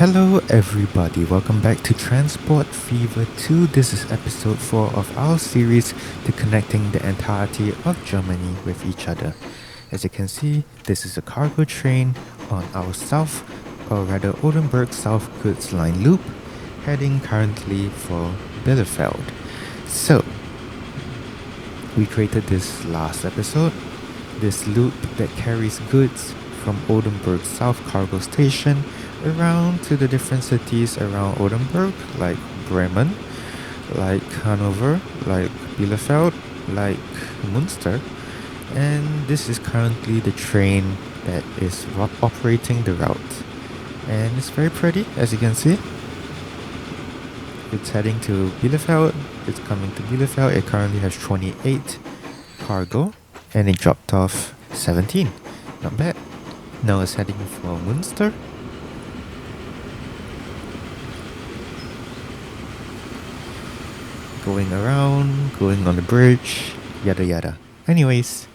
Hello everybody, welcome back to Transport Fever 2. This is episode 4 of our series to connecting the entirety of Germany with each other. As you can see, this is a cargo train on our south, or rather Oldenburg South Goods Line loop, heading currently for Bielefeld. So, we created this last episode, this loop that carries goods from Oldenburg South Cargo Station around to the different cities around Oldenburg, like Bremen, like Hanover, like Bielefeld, like Munster. And this is currently the train that is operating the route. And it's very pretty, as you can see. It's heading to Bielefeld. It's coming to Bielefeld. It currently has 28 cargo and it dropped off 17. Not bad. Now it's heading for Munster. Going around, going on the bridge, yada yada. Anyways,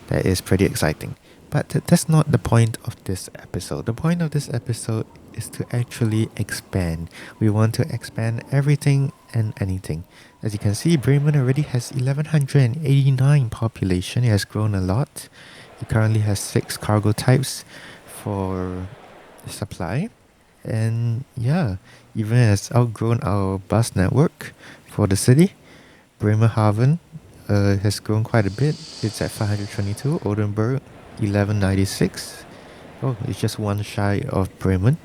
that is pretty exciting. But that's not the point of this episode. The point of this episode is to actually expand. We want to expand everything and anything. As you can see, Bremen already has 1189 population. It has grown a lot. It currently has 6 cargo types for supply. And yeah, even has outgrown our bus network for the city. Bremerhaven has grown quite a bit. It's at 522. Oldenburg, 1196. Oh, it's just one shy of Bremen.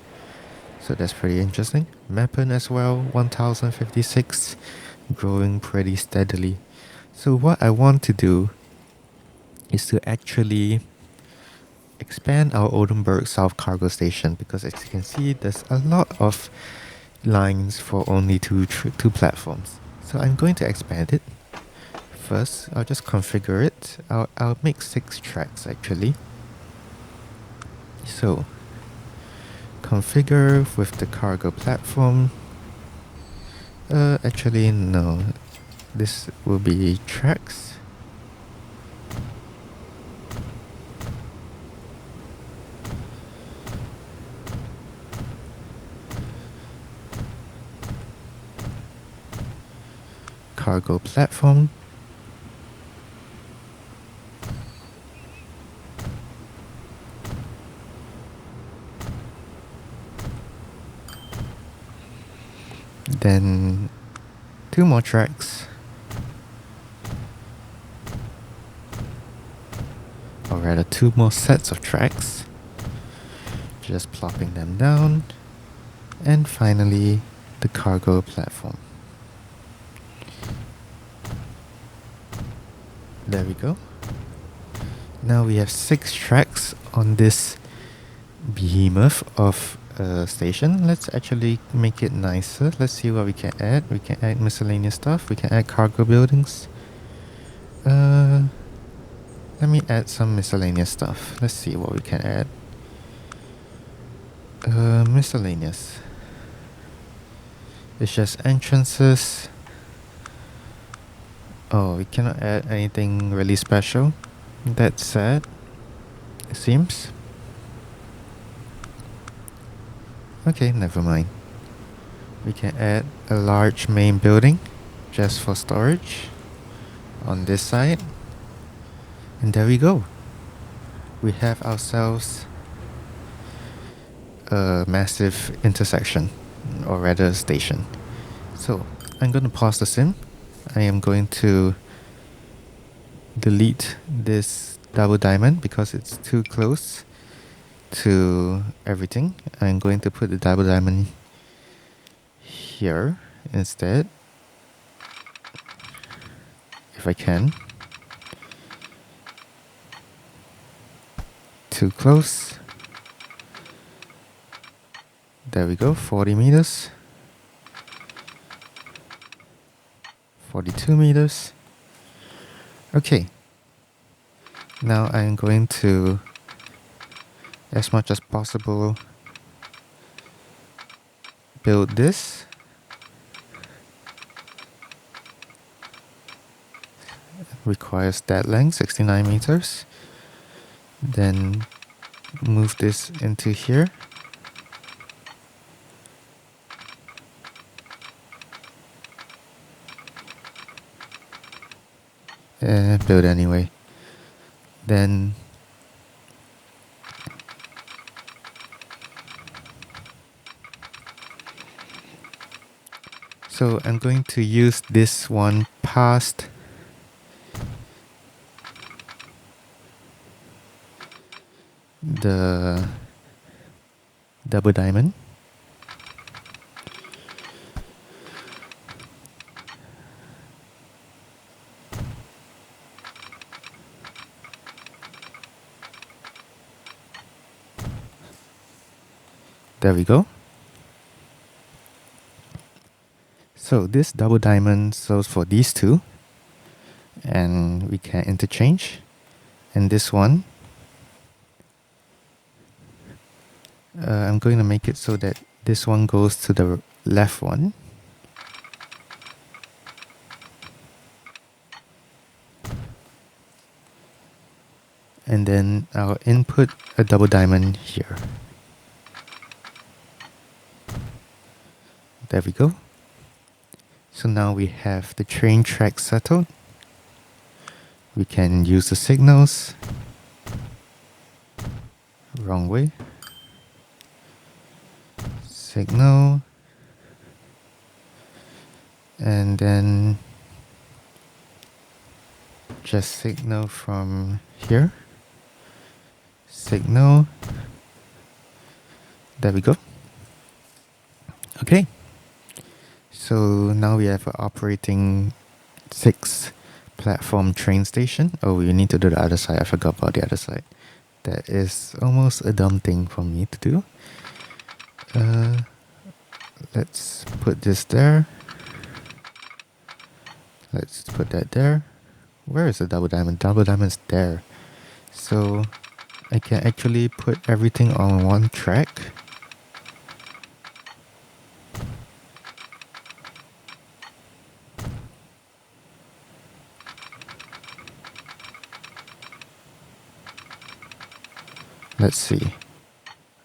So that's pretty interesting. Meppen as well, 1056. Growing pretty steadily. So what I want to do is to actually expand our Oldenburg South Cargo Station, because as you can see, there's a lot of lines for only two platforms. So I'm going to expand it. First, I'll just configure it. I'll make 6 tracks actually. So, configure with the cargo platform. Actually no. This will be tracks. Cargo platform. Then 2 more tracks. Or rather 2 more sets of tracks. Just plopping them down. And finally the cargo platform. There we go. Now we have 6 tracks on this behemoth of a station. Let's actually make it nicer. Let's see what we can add. We can add miscellaneous stuff. We can add cargo buildings. Let me add some miscellaneous stuff. Let's see what we can add. Miscellaneous. It's just entrances. Oh, we cannot add anything really special. That's sad, it seems. Okay, never mind. We can add a large main building just for storage on this side. And there we go. We have ourselves a massive intersection, or rather station. So, I'm going to pause the sim. I am going to delete this double diamond because it's too close to everything. I'm going to put the double diamond here instead, if I can. Too close. There we go, 40 meters. 42 meters. Okay. Now I'm going to, as much as possible, build this. Requires that length, 69 meters. Then move this into here. build anyway. Then so I'm going to use this one past the double diamond. There we go. So this double diamond serves for these two, and we can interchange. And this one, I'm going to make it so that this one goes to the left one. And then I'll input a double diamond here. There we go. So now we have the train track settled. We can use the signals. Wrong way. Signal. And then just signal from here. Signal. There we go. Okay. So now we have an operating 6 platform train station. Oh, we need to do the other side. I forgot about the other side. That is almost a dumb thing for me to do. Let's put this there. Let's put that there. Where is the double diamond? Double diamond's there. So I can actually put everything on one track. Let's see.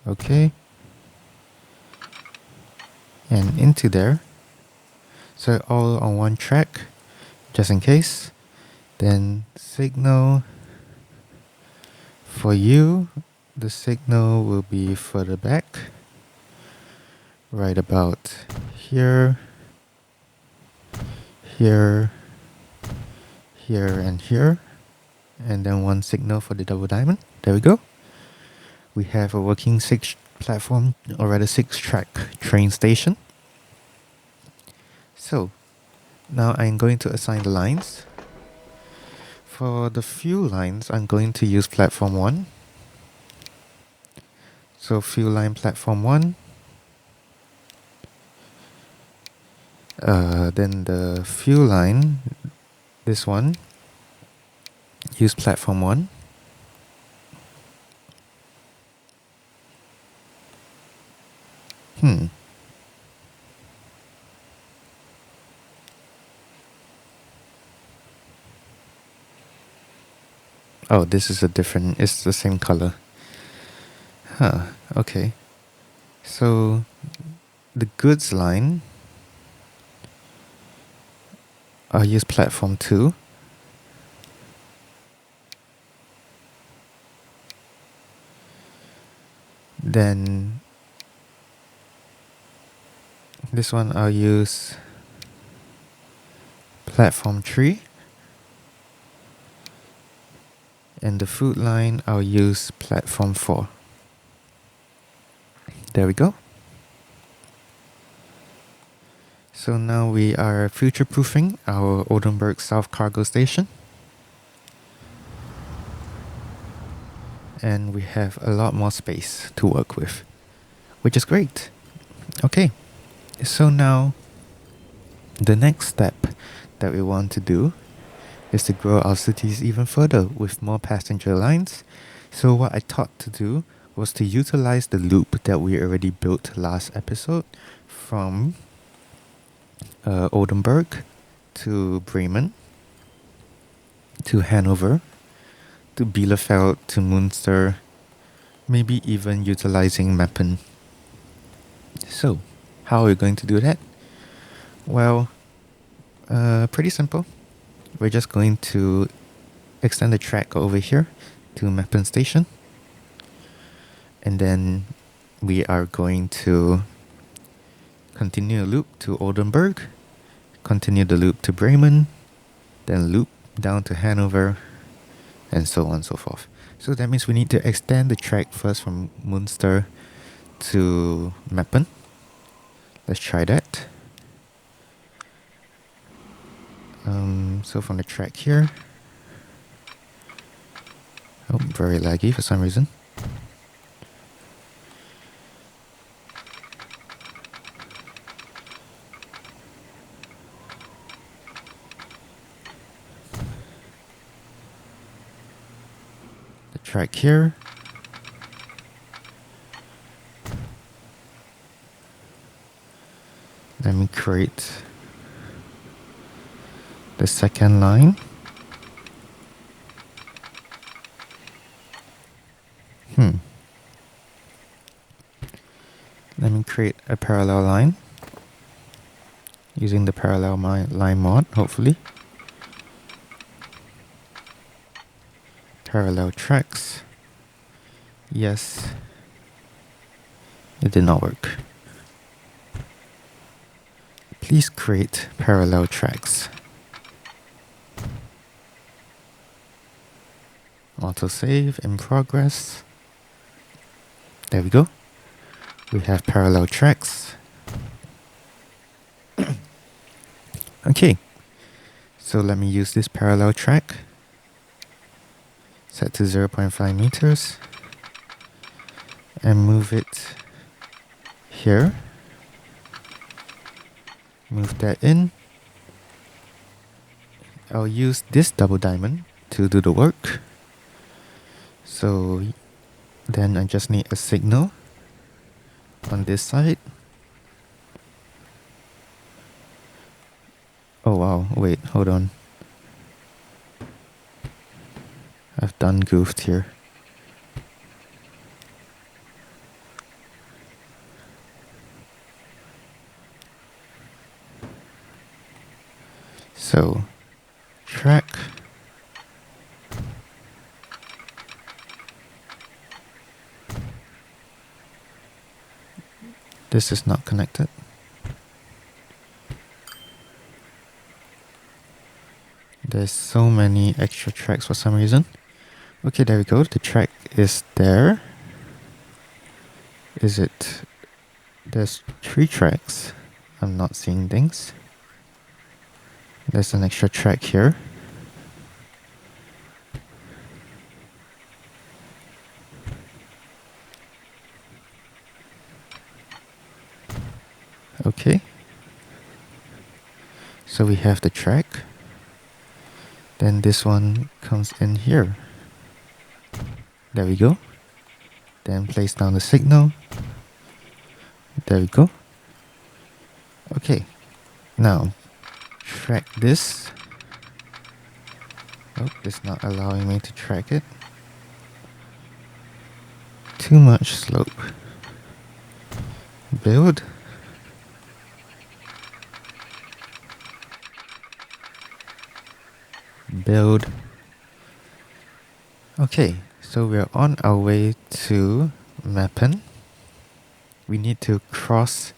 Okay. And into there. So all on one track, just in case. Then signal. For you, the signal will be further back. Right about here. Here. Here and here. And then one signal for the double diamond. There we go. We have a working 6 platform, or rather 6 track train station. So now I'm going to assign the lines. For the fuel lines, I'm going to use platform 1. So fuel line platform 1. Then the fuel line, this one, use platform 1. Oh, this is a different, it's the same color. Huh, okay. So the goods line, I'll use platform 2. Then this one I'll use platform 3. And the food line I'll use platform 4. There we go. So now we are future-proofing our Oldenburg South Cargo Station. And we have a lot more space to work with, which is great. Okay, so now the next step that we want to do is to grow our cities even further with more passenger lines. So what I thought to do was to utilize the loop that we already built last episode from Oldenburg to Bremen to Hanover to Bielefeld to Münster, maybe even utilizing Meppen. So how are we going to do that? Well, pretty simple. we're just going to extend the track over here to Meppen Station. And then we are going to continue the loop to Oldenburg, continue the loop to Bremen, then loop down to Hanover, and so on and so forth. So that means we need to extend the track first from Münster to Meppen. Let's try that. So from the track here, oh, very laggy for some reason. The track here. Let me create the second line. Let me create a parallel line using the parallel line mod, hopefully. Parallel tracks. Yes. It did not work. Please create parallel tracks. Autosave in progress. There we go. We have parallel tracks. Okay. So let me use this parallel track. Set to 0.5 meters. And move it here. Move that in. I'll use this double diamond to do the work. So then I just need a signal on this side. Oh wow, wait, hold on. I've done goofed here. So, track. This is not connected. There's so many extra tracks for some reason. Okay, there we go. The track is there. Is it? There's 3 tracks. I'm not seeing things. There's an extra track here. Okay. So we have the track. Then this one comes in here. There we go. Then place down the signal. There we go. Okay. Now, track this. Oh, it's not allowing me to track it. Too much slope. Build. Build. Okay, so we're on our way to Meppen. We need to cross.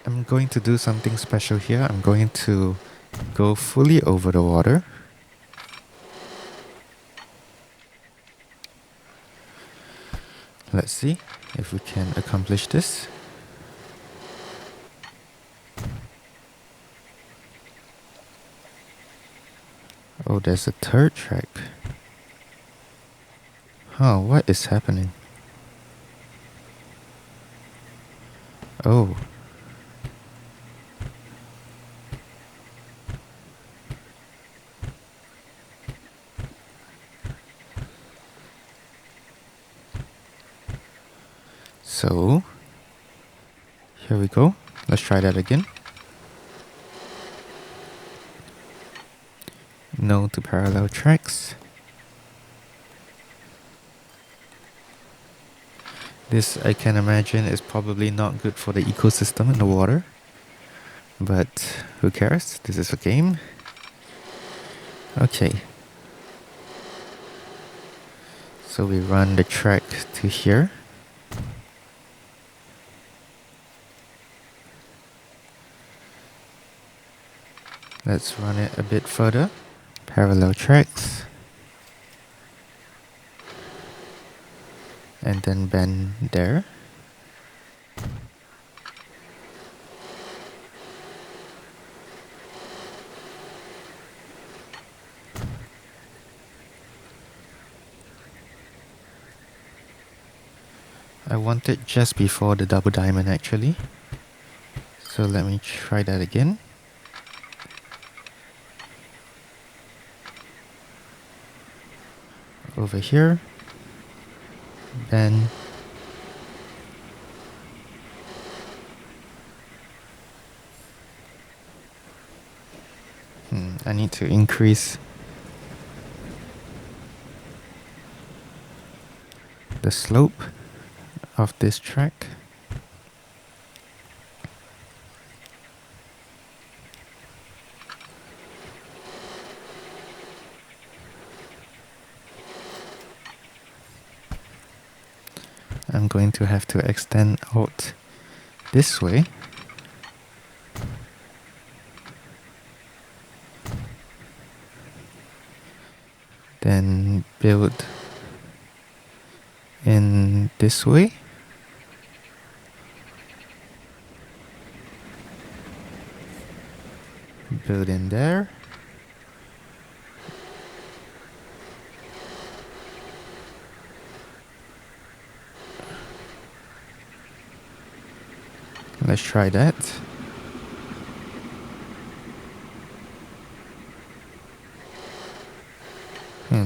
I'm going to do something special here. I'm going to go fully over the water. Let's see if we can accomplish this. Oh, there's a third track. Huh, what is happening? Oh. So, here we go. Let's try that again. No to parallel tracks. This, I can imagine, is probably not good for the ecosystem in the water. But who cares? This is a game. Okay. So we run the track to here. Let's run it a bit further. Parallel tracks. And then bend there. I want it just before the double diamond actually. So let me try that again. Over here. Then I need to increase the slope of this track. I'm going to have to extend out this way. Then build in this way. Build in there. Let's try that.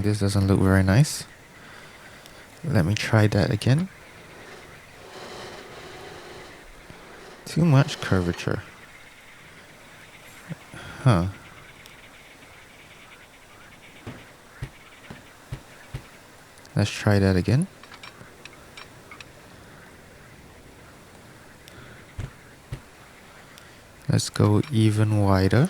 This doesn't look very nice. Let me try that again. Too much curvature. Huh. Let's try that again. Let's go even wider.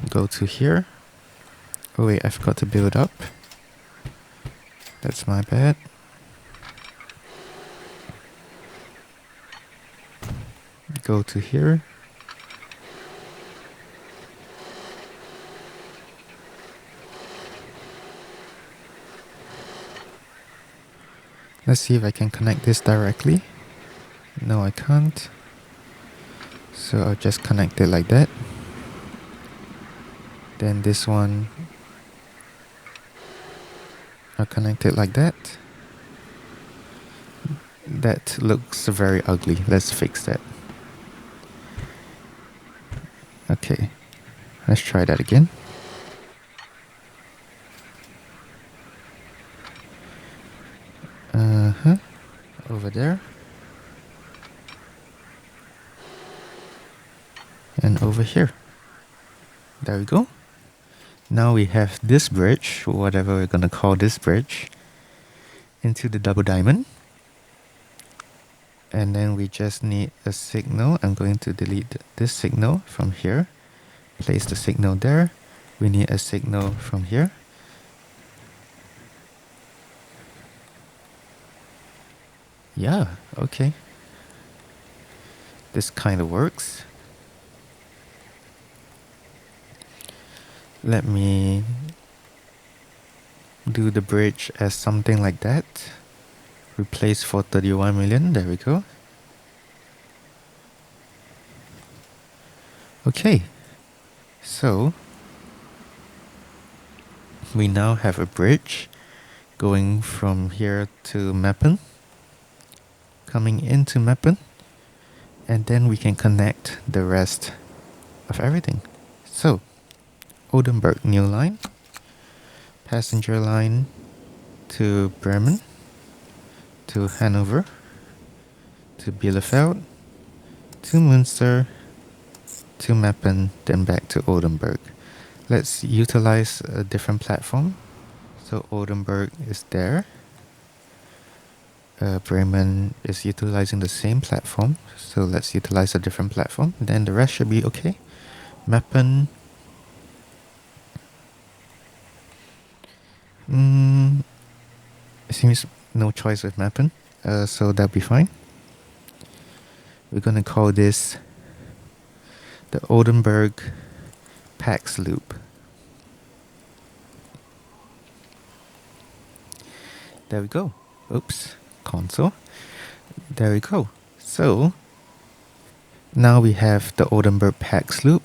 Go to here. Oh wait, I forgot to build up. That's my bad. Go to here. Let's see if I can connect this directly. No, I can't. So I'll just connect it like that. Then this one, I'll connect it like that. That looks very ugly. Let's fix that. Okay, let's try that again. Over there. And over here. There we go. Now we have this bridge, whatever we're gonna call this bridge, into the double diamond. And then we just need a signal. I'm going to delete this signal from here. Place the signal there. We need a signal from here. Yeah, okay. This kind of works. Let me do the bridge as something like that. Replace for 31 million. There we go. Okay. So we now have a bridge going from here to Meppen, coming into Meppen, and then we can connect the rest of everything. So Oldenburg new line, passenger line to Bremen, to Hanover, to Bielefeld, to Münster, to Meppen, then back to Oldenburg. Let's utilize a different platform. So Oldenburg is there. Bremen is utilizing the same platform, so let's utilize a different platform. Then the rest should be okay. Meppen. It seems no choice with Meppen, so that'll be fine. We're gonna call this the Oldenburg Pax loop. There we go. Oops, console. There we go. So now we have the Oldenburg Pax loop.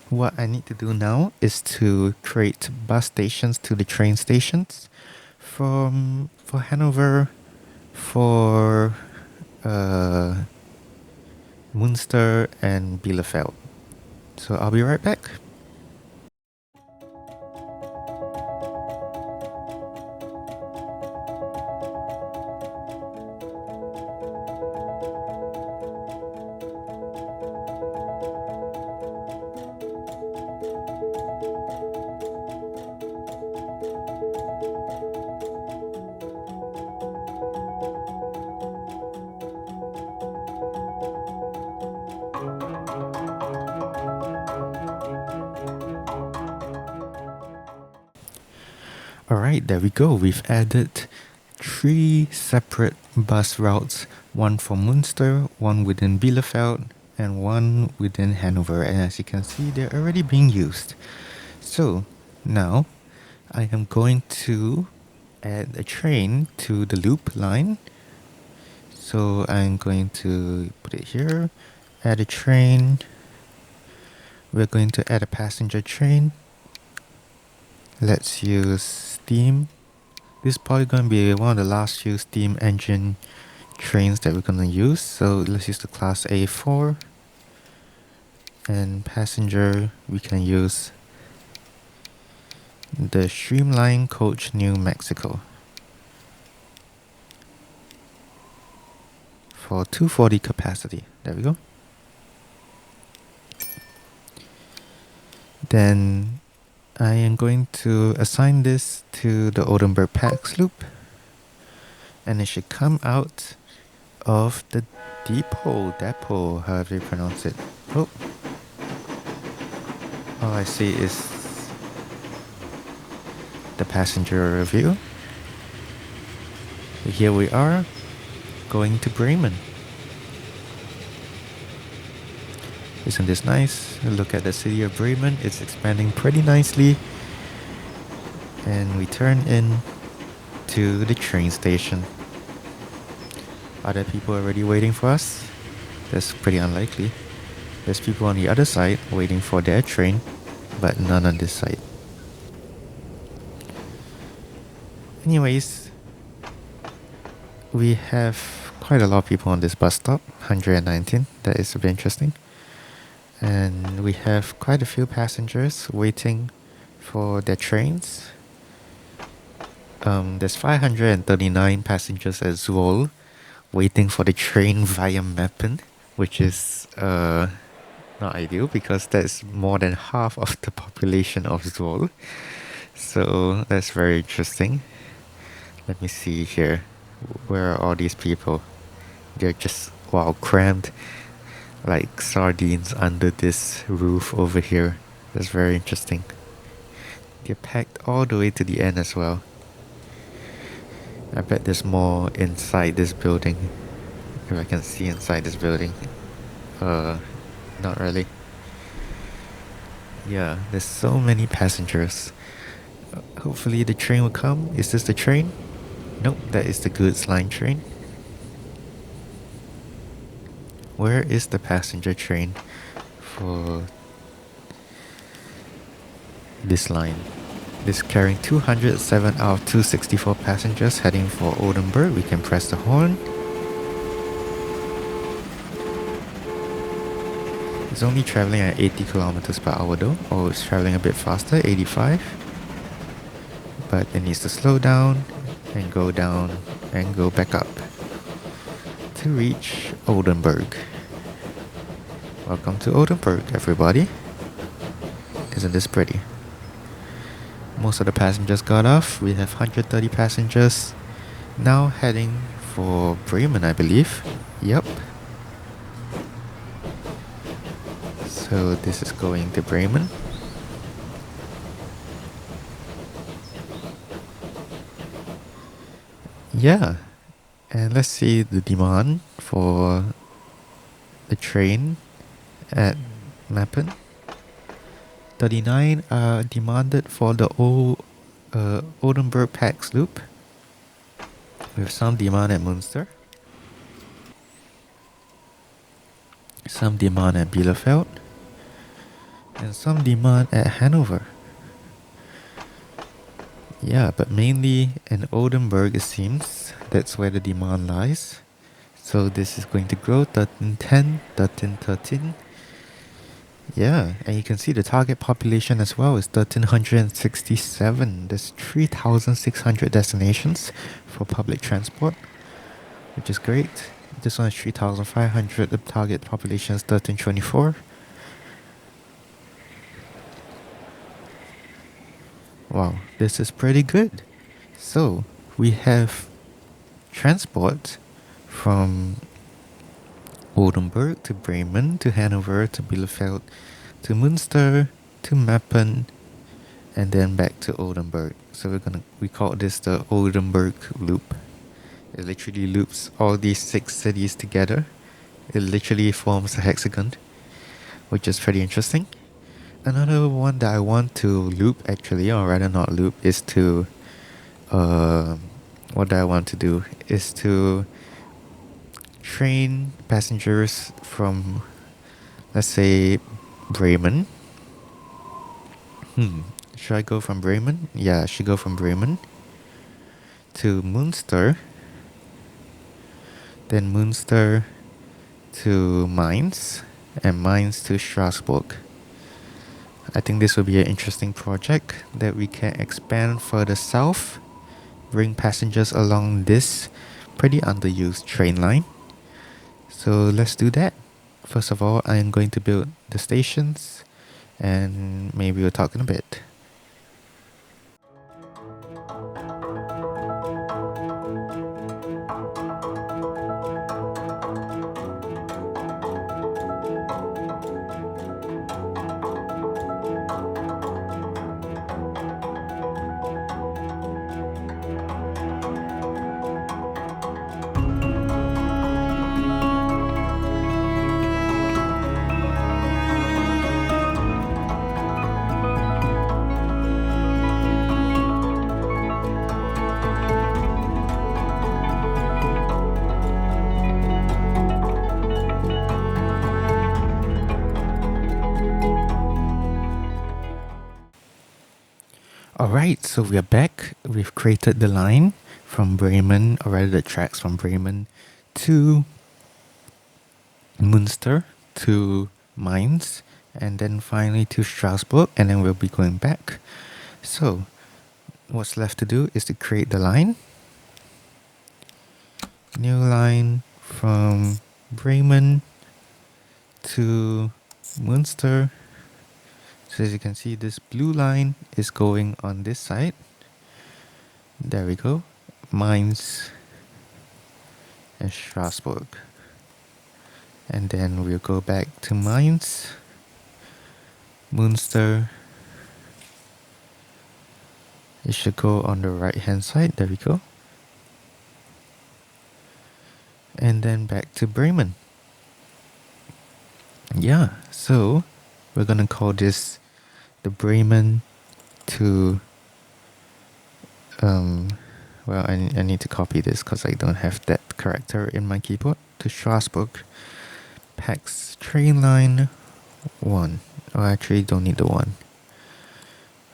What I need to do now is to create bus stations to the train stations for Hanover, for Münster and Bielefeld. So I'll be right back. Alright, there we go. We've added 3 separate bus routes, one for Münster, one within Bielefeld, and one within Hanover. And as you can see, they're already being used. So now I am going to add a train to the loop line. So I'm going to put it here, add a train. We're going to add a passenger train. Let's use steam. This is probably going to be one of the last few steam engine trains that we're going to use. So let's use the class A4. And passenger, we can use the Streamline Coach New Mexico for 240 capacity. There we go. Then I am going to assign this to the Oldenburg Pax loop, and it should come out of the depot, however you pronounce it. Oh, all I see is the passenger review. Here we are, going to Bremen. Isn't this nice? Look at the city of Bremen, it's expanding pretty nicely. And we turn in to the train station. Are there people already waiting for us? That's pretty unlikely. There's people on the other side waiting for their train, but none on this side. Anyways, we have quite a lot of people on this bus stop, 119. That is a bit interesting. And we have quite a few passengers waiting for their trains. There's 539 passengers at Zwolle waiting for the train via Meppen, which is not ideal because that's more than half of the population of Zwolle. So that's very interesting. Let me see here. Where are all these people? They're just, wow, crammed like sardines under this roof over here. That's very interesting. They're packed all the way to the end as well. I bet there's more inside this building. If I can see inside this building. Not really. Yeah, there's so many passengers. Hopefully the train will come. Is this the train? Nope, that is the goods line train. Where is the passenger train for this line? This is carrying 207 out of 264 passengers heading for Oldenburg. We can press the horn. It's only traveling at 80 kilometers per hour though. Oh, it's traveling a bit faster, 85. But it needs to slow down and go back up to reach Oldenburg. Welcome to Oldenburg, everybody. Isn't this pretty? Most of the passengers got off. We have 130 passengers now heading for Bremen, I believe. Yep. So this is going to Bremen. Yeah. And let's see the demand for the train at Mappen. 39 are demanded for the Oldenburg Pax loop, with some demand at Münster, some demand at Bielefeld, and some demand at Hanover. Yeah, but mainly in Oldenburg it seems. That's where the demand lies. So this is going to grow 1310, 1313. Yeah, and you can see the target population as well is 1367. There's 3,600 destinations for public transport, which is great. This one is 3,500. The target population is 1324. Wow, this is pretty good. So we have transport from Oldenburg to Bremen to Hanover to Bielefeld to Münster to Mappen and then back to Oldenburg. So we call this the Oldenburg loop. It literally loops all these 6 cities together. It literally forms a hexagon, which is pretty interesting. Another one that I want to loop actually, or rather not loop, is to what do I want to do is to train passengers from, let's say, Bremen. Should I go from Bremen? Yeah, I should go from Bremen to Münster, then Münster to Mainz, and Mainz to Strasbourg. I think this will be an interesting project that we can expand further south, bring passengers along this pretty underused train line. So let's do that. First of all, I am going to build the stations, and maybe we'll talk in a bit. Alright, so we are back. We've created the line from Bremen, or rather the tracks from Bremen to Münster, to Mainz, and then finally to Strasbourg, and then we'll be going back. So, what's left to do is to create the line. New line from Bremen to Münster. So as you can see, this blue line is going on this side. There we go. Mainz and Strasbourg. And then we'll go back to Mainz, Münster. It should go on the right hand side. There we go. And then back to Bremen. Yeah, so we're gonna call this the Bremen to well, I need to copy this because I don't have that character in my keyboard. To Strasbourg Pax train line 1. Oh, I actually don't need the 1.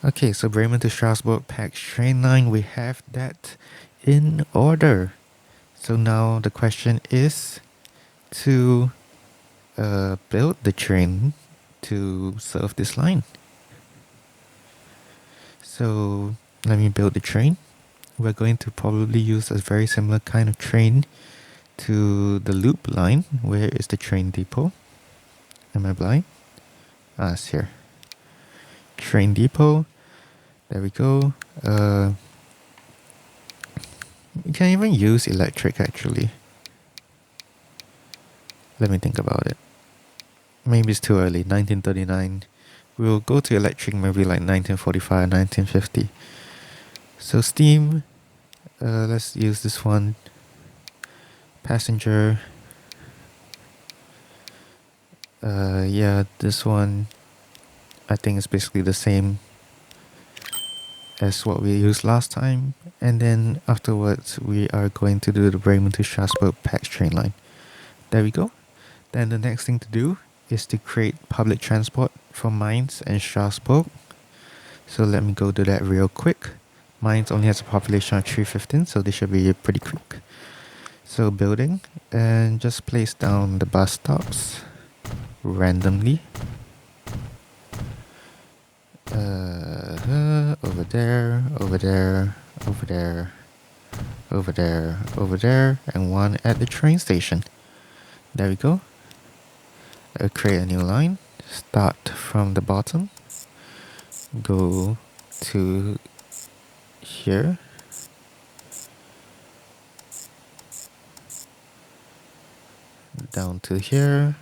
Okay, so Bremen to Strasbourg Pax train line, we have that in order. So now the question is to build the train to serve this line. So let me build the train. We're going to probably use a very similar kind of train to the loop line. Where is the train depot? Am I blind? Ah, it's here. Train depot. There we go. You can even use electric actually. Let me think about it. Maybe it's too early. 1939. We'll go to electric maybe like 1945, 1950. So steam. Let's use this one. Passenger. Yeah, this one I think is basically the same as what we used last time. And then afterwards we are going to do the Bremen to Strasbourg PAX train line. There we go. Then the next thing to do is to create public transport for Mainz and Strasbourg. So let me go do that real quick. Mainz only has a population of 315, so this should be pretty quick. So building, and just place down the bus stops randomly. Over there, over there, over there, over there, over there, and one at the train station. There we go. Create a new line. Start from the bottom. Go to here. Down to here.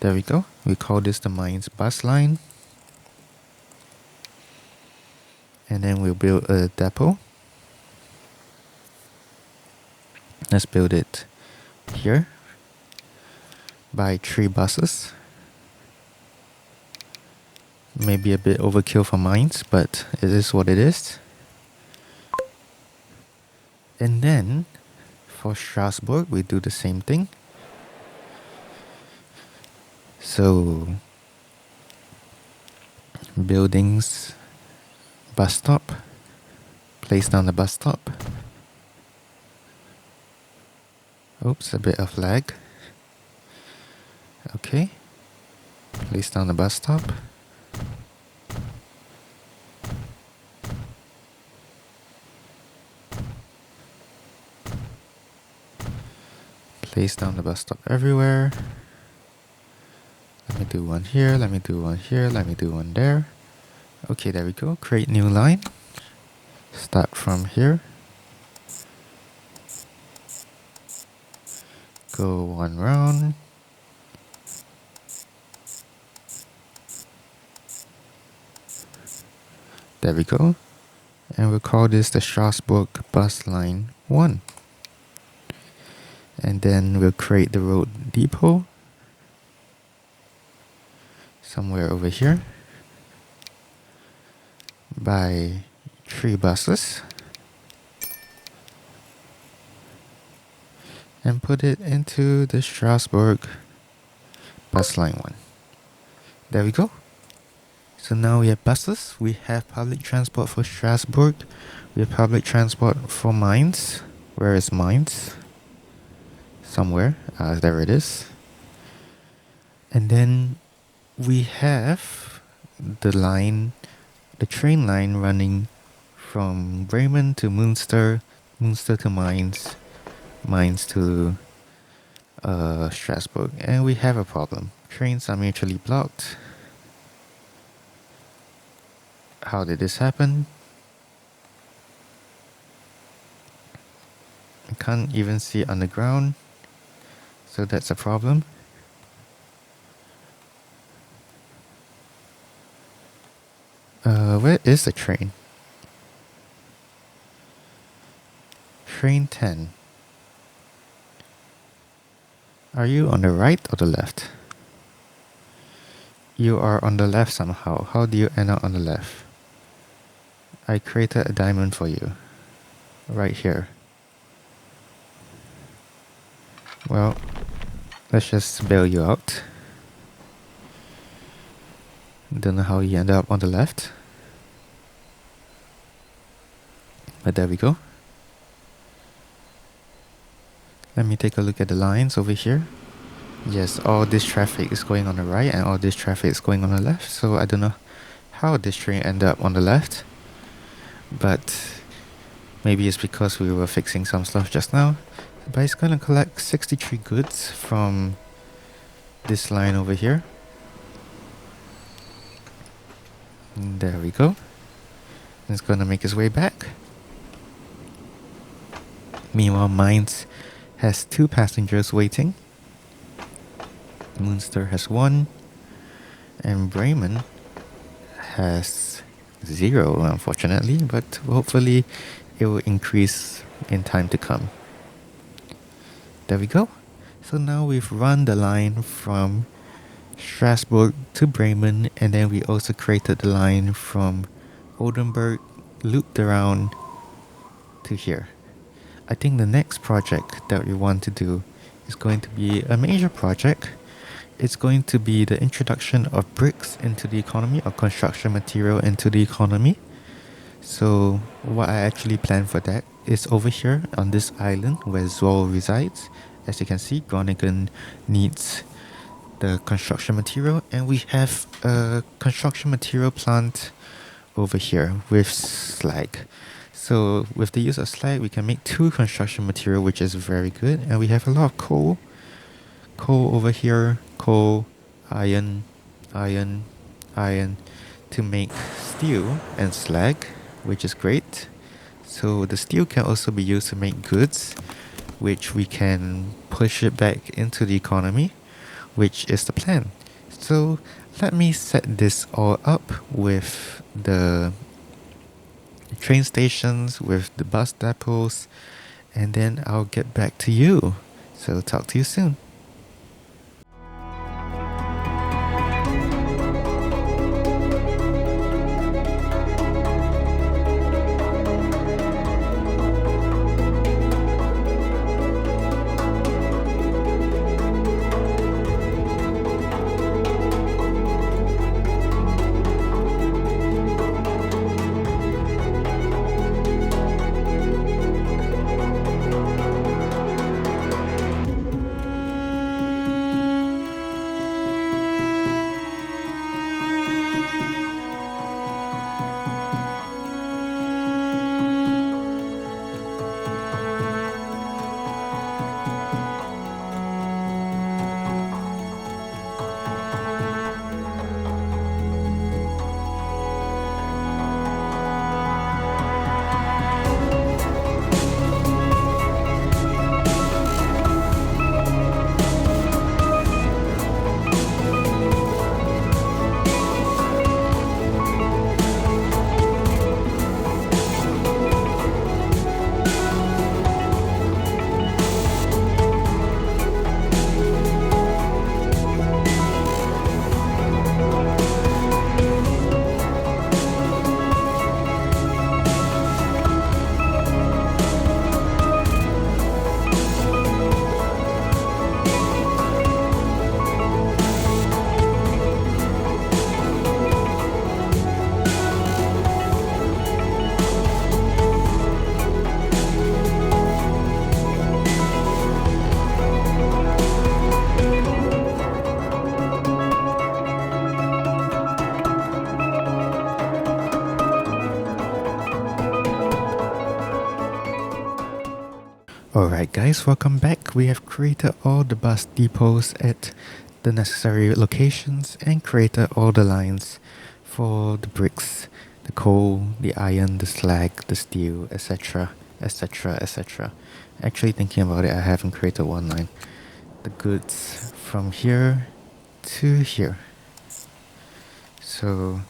There we go. We call this the Mainz bus line. And then we'll build a depot. Let's build it here by 3 buses. Maybe a bit overkill for Mainz, but it is what it is. And then for Strasbourg, we do the same thing. So buildings, bus stop, place down the bus stop. Oops, a bit of lag. Okay, place down the bus stop. Place down the bus stop everywhere. Let me do one here, let me do one here, let me do one there. Okay, there we go. Create new line. Start from here. Go one round. There we go. And we'll call this the Strasbourg bus line 1. And then we'll create the road depot somewhere over here by 3 buses and put it into the Strasbourg bus line 1. There we go. So now we have buses, we have public transport for Strasbourg, we have public transport for Mainz. Where is Mainz? Somewhere. There it is. And then we have the line, the train line running from Bremen to Münster, Münster to Mainz, Mainz to Strasbourg. And we have a problem. Trains are mutually blocked. How did this happen? I can't even see underground. So that's a problem. Where is the train? Train 10. Are you on the right or the left? You are on the left somehow. How do you end up on the left? I created a diamond for you. Right here. Well, let's just bail you out. Don't know how you end up on the left. But there we go. Let me take a look at the lines over here. Yes, all this traffic is going on the right and all this traffic is going on the left. So I don't know how this train ended up on the left. But maybe it's because we were fixing some stuff just now. But it's gonna collect 63 goods from this line over here. There we go. It's gonna make its way back. Meanwhile, Mines has 2 passengers waiting. Moonstar has 1. And Bremen has 0, unfortunately, but hopefully it will increase in time to come. There we go. So now we've run the line from Strasbourg to Bremen, and then we also created the line from Oldenburg, looped around to here. I think the next project that we want to do is going to be a major project. It's going to be the introduction of bricks into the economy, or construction material into the economy. So what I actually plan for that is over here on this island where Zoll resides. As you can see, Groningen needs the construction material, and we have a construction material plant over here with slag. So with the use of slag, we can make 2 construction material, which is very good. And we have a lot of coal over here, coal, iron, to make steel and slag, which is great. So the steel can also be used to make goods, which we can push it back into the economy, which is the plan. So let me set this all up with the train stations, with the bus depots, and then I'll get back to you. So talk to you soon. Alright guys, welcome back. We have created all the bus depots at the necessary locations and created all the lines for the bricks, the coal, the iron, the slag, the steel, etc, etc, etc. Actually thinking about it, I haven't created one line. The goods from here to here. So,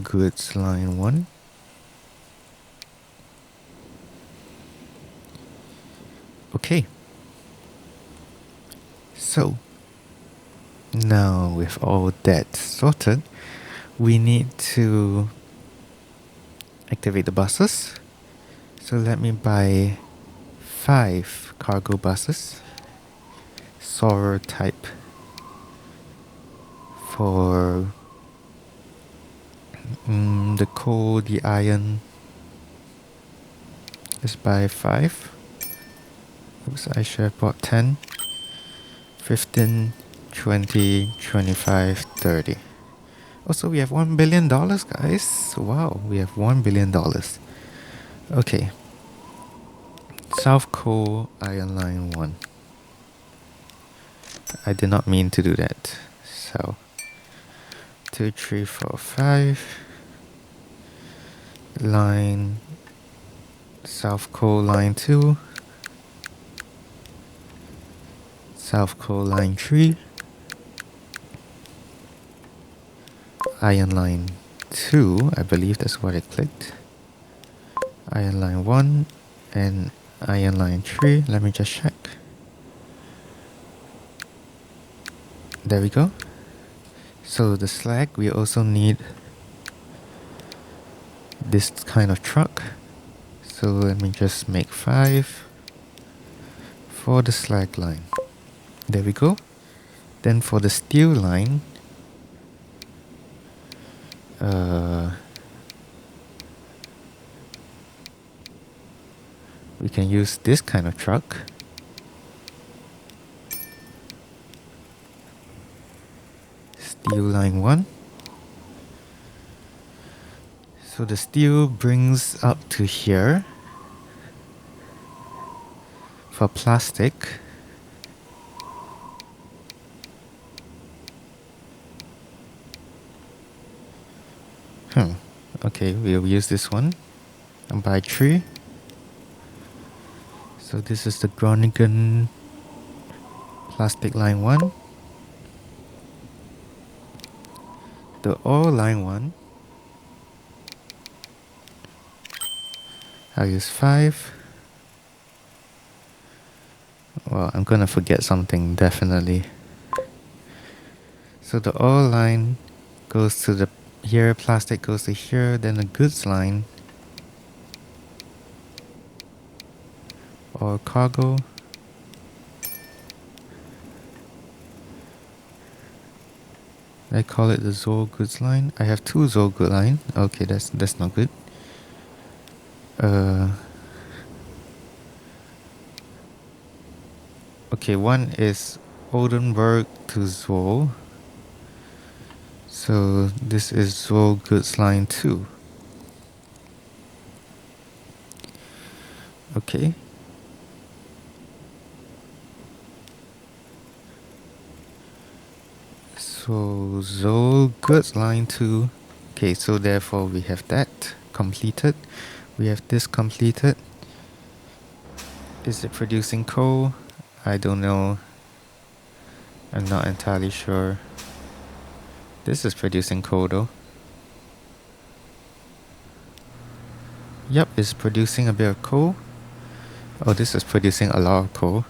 goods line 1. Okay, so now with all that sorted, we need to activate the buses. So let me buy 5 cargo buses, Soarer type, for the coal, the iron. Let's buy 5. Oops, I should have bought 10, 15, 20, 25, 30. Also, we have $1 billion, guys. Wow, we have $1 billion. Okay. South Coal Iron Line 1. I did not mean to do that. So, 2, 3, 4, 5. Line South Coal line 2. South Coal line 3. Iron line 2, I believe that's what I clicked. Iron line 1 and iron line 3. Let me just check. There we go. So the slag, we also need this kind of truck. So let me just make 5 for the slag line. There we go. Then for the steel line, we can use this kind of truck. Steel line 1. So the steel brings up to here. For plastic, okay, we'll use this one and buy 3. So this is the Groningen plastic line 1. The ore line 1, I'll use 5. Well, I'm gonna forget something definitely. So the ore line goes to the here, plastic goes to here, then the goods line or cargo. I call it the Zoll goods line. I have 2 Zoll goods line. Okay, that's not good. Okay, one is Oldenburg to Zoll. So this is Zoll goods line 2. Okay. So Zoll goods line 2. Okay, so therefore we have that completed. We have this completed. Is it producing coal? I don't know. I'm not entirely sure. This is producing coal though. Yep, it's producing a bit of coal. Oh, this is producing a lot of coal.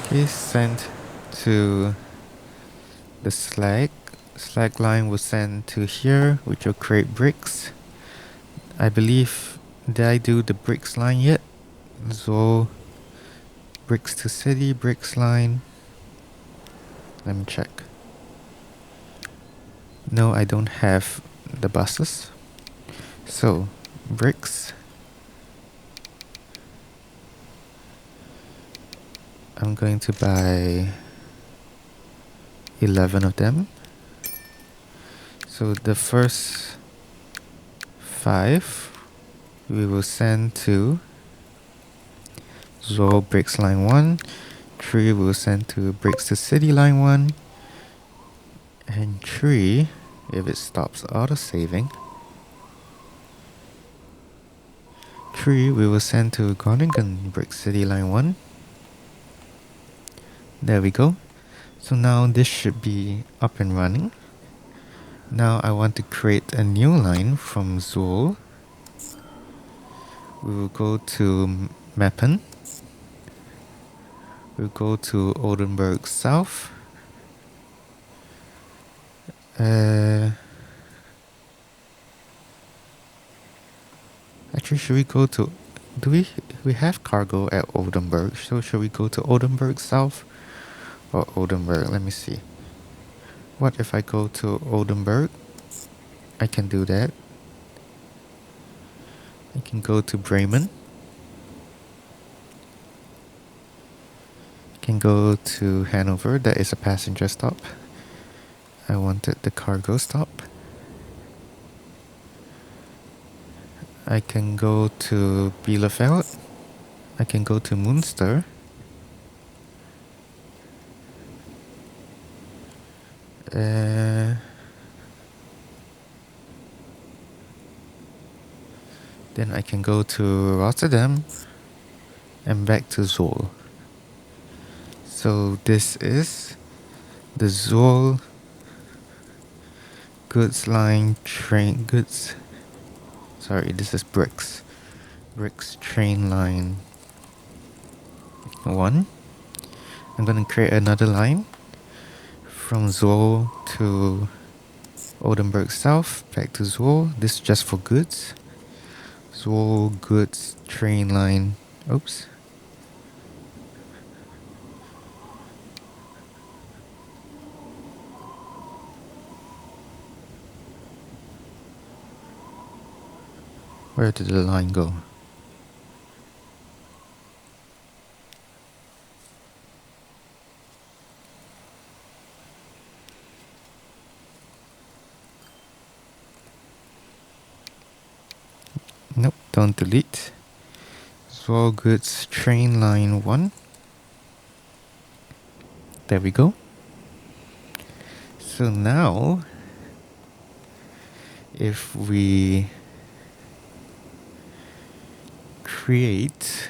Okay, sent to the slag. Slag line will send to here, which will create bricks. I believe, did I do the bricks line yet? So, bricks to city, bricks line. Let me check. No, I don't have the buses. So, bricks. I'm going to buy 11 of them. So the first 5 we will send to Zoll bricks line 1. 3 we will send to bricks to city line 1. And 3, if it stops auto saving, 3 we will send to Groningen brick city line 1. There we go. So now this should be up and running. Now I want to create a new line from Zoll. We will go to Mappen. We'll go to Oldenburg South. Actually, should we go to... Do we have cargo at Oldenburg? So should we go to Oldenburg South or Oldenburg? Let me see. What if I go to Oldenburg? I can do that. I can go to Bremen. I can go to Hanover. That is a passenger stop. I wanted the cargo stop. I can go to Bielefeld. I can go to Münster. Then I can go to Rotterdam and back to Zwolle. So this is the Zwolle goods line train goods. Sorry, this is Bricks train line 1. I'm gonna create another line from Zwolle to Oldenburg South, back to Zwolle. This is just for goods. Zwolle goods train line. Oops. Where did the line go? Nope, don't delete. Zwolle goods train line 1. There we go. So now, if we create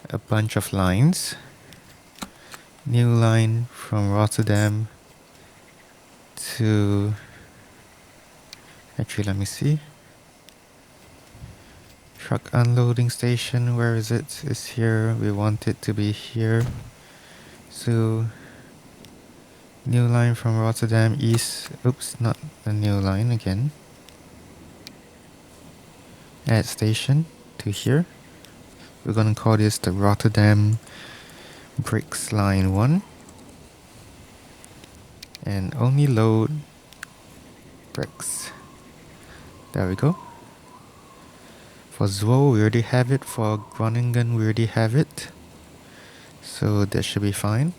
a bunch of lines, new line from Rotterdam to, actually let me see, truck unloading station, where is it? It's here. We want it to be here. So new line from Rotterdam east. Oops, not a new line again. Add station to here. We're gonna call this the Rotterdam Bricks line 1. And only load bricks. There we go. For Zwolle we already have it. For Groningen we already have it. So that should be fine.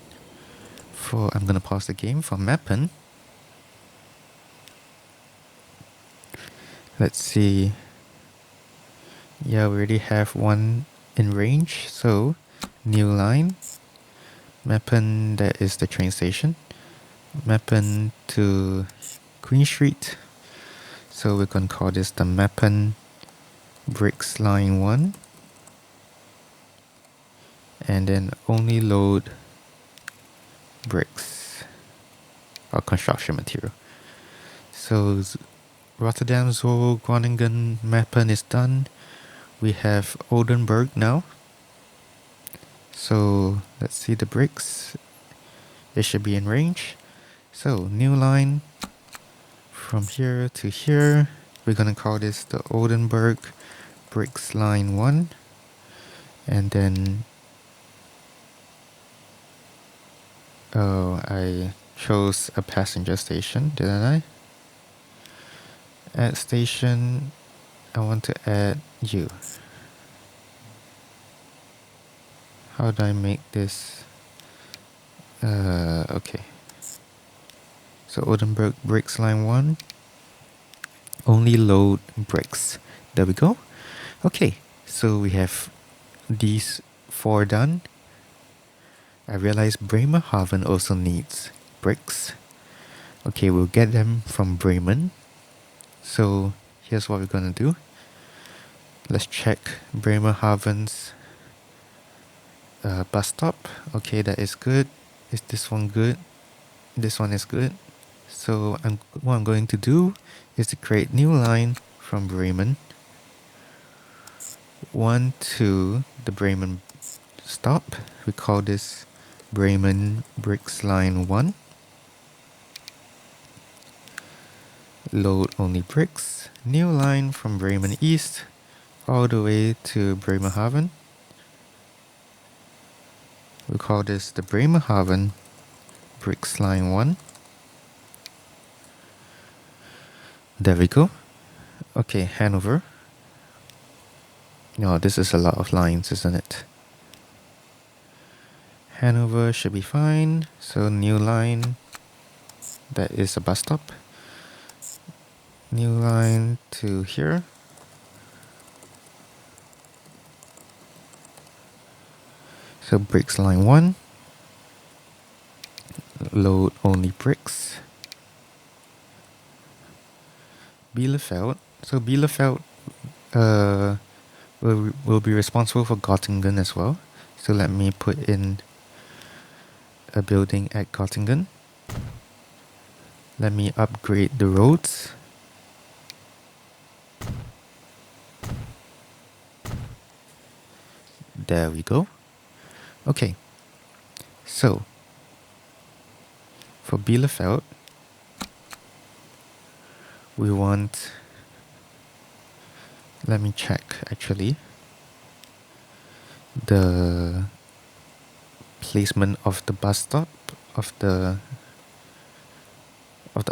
I'm gonna pause the game. For Meppen, let's see. Yeah, we already have one in range. So new line. Meppen, that is the train station. Meppen to Queen Street. So we're gonna call this the Meppen Bricks line 1. And then only load bricks or construction material. So Rotterdam, Zwolle, Groningen, Meppen is done. We have Oldenburg now. So let's see the bricks. It should be in range. So new line from here to here. We're gonna call this the Oldenburg Bricks line 1. And then I chose a passenger station, didn't I? Add station, I want to add you. How do I make this? Okay. So Oldenburg Bricks line 1. Only load bricks. There we go. Okay, so we have these 4 done. I realize Bremerhaven also needs bricks. Okay, we'll get them from Bremen. So here's what we're gonna do. Let's check Bremerhaven's bus stop. Okay, that is good. Is this one good? This one is good. So what I'm going to do is to create new line from Bremen 1 to the Bremen stop. We call this Bremen Bricks line 1. Load only bricks. New line from Bremen East all the way to Bremerhaven. We call this the Bremerhaven Bricks line 1. There we go. Okay, Hanover. No, this is a lot of lines, isn't it? Hanover should be fine. So new line. That is a bus stop. New line to here. So bricks line 1. Load only bricks. Bielefeld. So Bielefeld, will be responsible for Göttingen as well. So let me put in a building at Göttingen. Let me upgrade the roads. There we go. Okay. So for Bielefeld, we want, let me check actually the placement of the bus stop, of the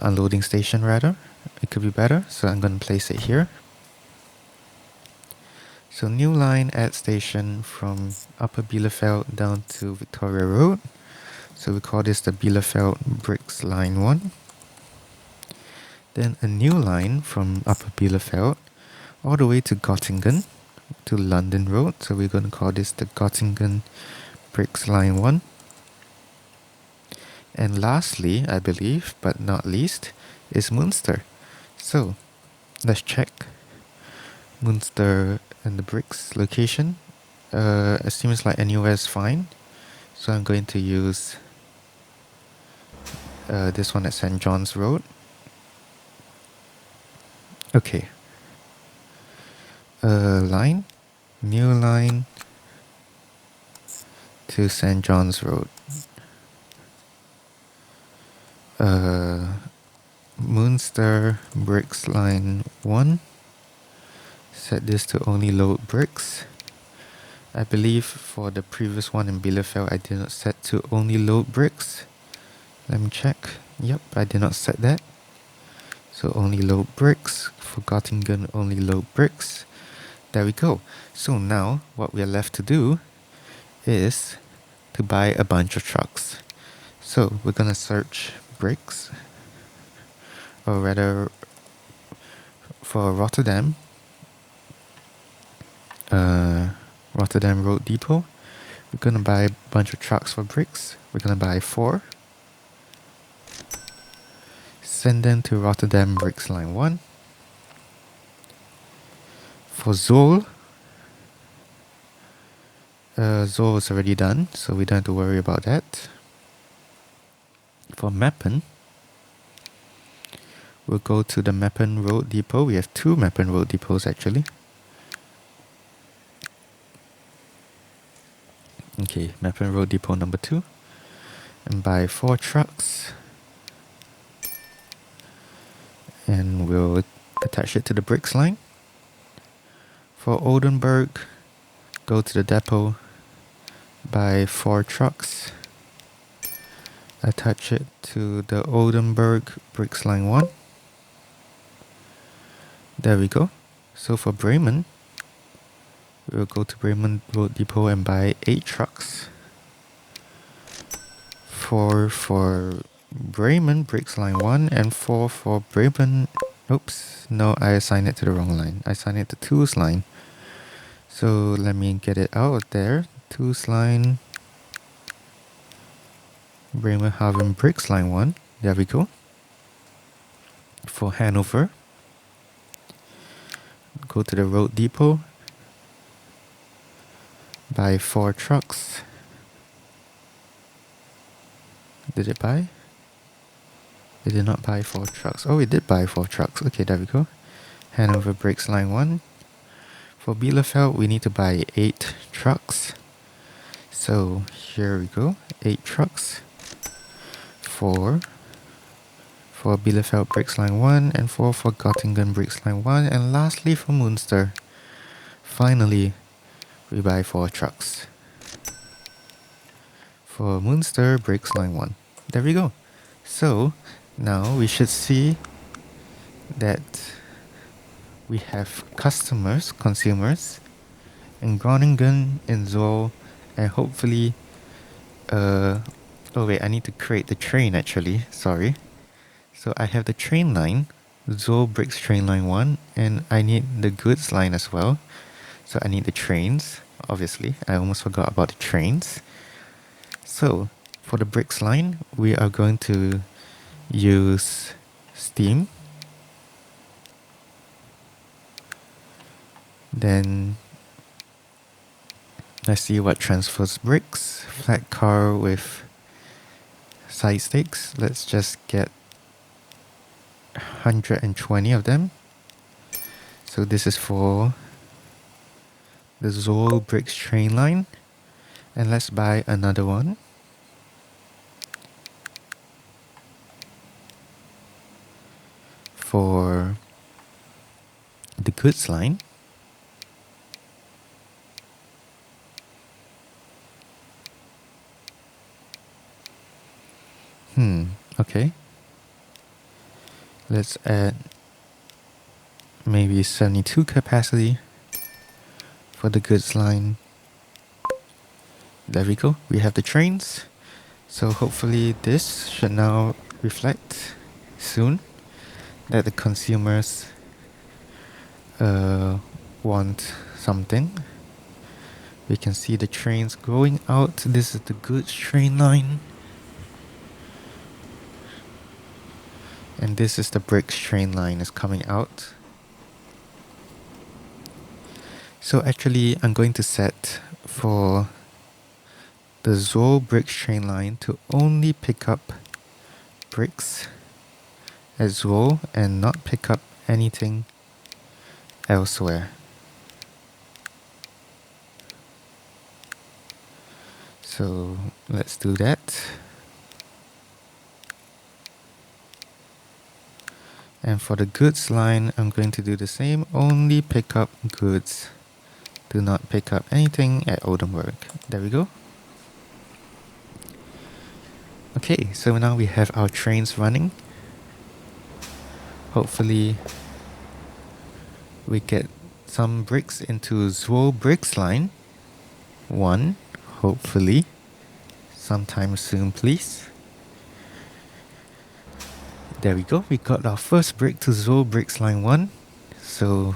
unloading station rather. It could be better, so I'm going to place it here. So new line at station from Upper Bielefeld down to Victoria Road. So we call this the Bielefeld Bricks Line 1. Then a new line from Upper Bielefeld all the way to Göttingen, to London Road. So we're going to call this the Göttingen Bricks Line 1. And lastly, I believe, but not least, is Münster. So let's check Münster and the bricks location. It seems like anywhere is fine. So I'm going to use this one at St. John's Road. Okay. Line, new line to St. John's Road. Münster Bricks Line 1. Set this to only load bricks. I believe for the previous one in Bielefeld I did not set to only load bricks. Let me check. Yep, I did not set that. So only load bricks. For Göttingen, only load bricks. There we go. So now what we are left to do is to buy a bunch of trucks. So we're gonna search bricks, or rather for Rotterdam, Rotterdam Road Depot. We're gonna buy a bunch of trucks for bricks. We're gonna buy 4. Send them to Rotterdam Bricks Line 1. For Zoll, Zoll is already done, so we don't have to worry about that. For Meppen, we'll go to the Meppen Road Depot. We have 2 Meppen Road Depots actually. Okay, Meppen Road Depot number 2. And buy 4 trucks. And we'll attach it to the bricks line. For Oldenburg, go to the depot, buy 4 trucks, attach it to the Oldenburg Bricks Line 1. There we go. So for Bremen, we'll go to Bremen Road Depot and buy 8 trucks. 4 for Bremen Bricks Line 1 and 4 for Bremen. Oops, no, I assigned it to the wrong line. I assigned it to Tools line. So let me get it out of there. Tools line, Bremerhaven Bricks Line 1. There we go. For Hanover, go to the Road Depot, buy 4 trucks. Did it buy? It did not buy 4 trucks. Oh, it did buy 4 trucks. Okay, there we go. Hanover Bricks Line 1. For Bielefeld, we need to buy 8 trucks. So here we go. 8 trucks. 4 for Bielefeld Bricks Line 1 and 4 for Göttingen Bricks Line 1. And lastly for Münster, finally, we buy 4 trucks. For Münster Bricks Line 1. There we go. So now we should see that we have customers, consumers in Groningen, in Zoll, and hopefully oh wait, I need to create the train actually, sorry. So I have the train line, Zoll Bricks Train Line 1, and I need the goods line as well. So I need the trains, obviously. I almost forgot about the trains. So for the bricks line, we are going to use Steam. Then let's see what transfers bricks. Flat car with side stakes. Let's just get 120 of them. So this is for the Zoll bricks train line. And let's buy another one. For the goods line. Okay. Let's add maybe 72 capacity for the goods line. There we go. We have the trains. So hopefully this should now reflect soon that the consumers want something. We can see the trains going out. This is the goods train line. And this is the bricks train line is coming out. So actually I'm going to set for the Zoll bricks train line to only pick up bricks at Zoll and not pick up anything elsewhere. So let's do that. And for the goods line, I'm going to do the same, only pick up goods. Do not pick up anything at Oldenburg. There we go. Okay, so now we have our trains running. Hopefully we get some bricks into Zoll bricks line. 1, hopefully. Sometime soon, please. There we go. We got our first brick to Zoll bricks line 1. So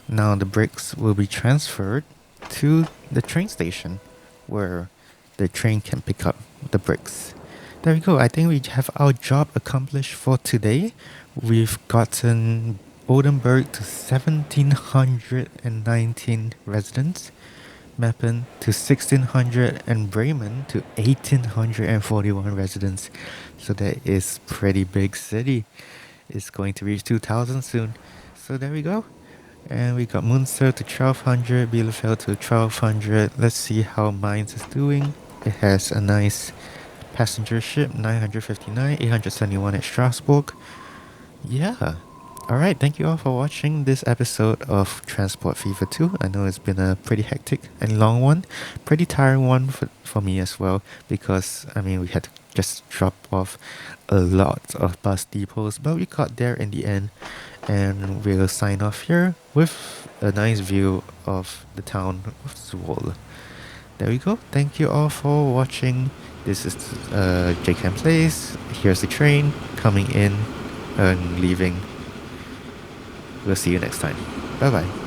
now the bricks will be transferred to the train station where the train can pick up the bricks. There we go. I think we have our job accomplished for today. We've gotten Oldenburg to 1,719 residents, Meppen to 1,600, and Bremen to 1,841 residents. So that is pretty big city. It's going to reach 2,000 soon. So there we go. And we got Munster to 1,200, Bielefeld to 1,200. Let's see how Mainz is doing. It has a nice passenger ship, 959, 871 at Strasbourg. Yeah. Alright, thank you all for watching this episode of Transport Fever 2. I know it's been a pretty hectic and long one. Pretty tiring one for me as well. Because, we had to just drop off a lot of bus depots. But we got there in the end. And we'll sign off here with a nice view of the town of Zwolle. There we go. Thank you all for watching. This is JCam Place. Here's the train coming in and leaving. We'll see you next time. Bye bye.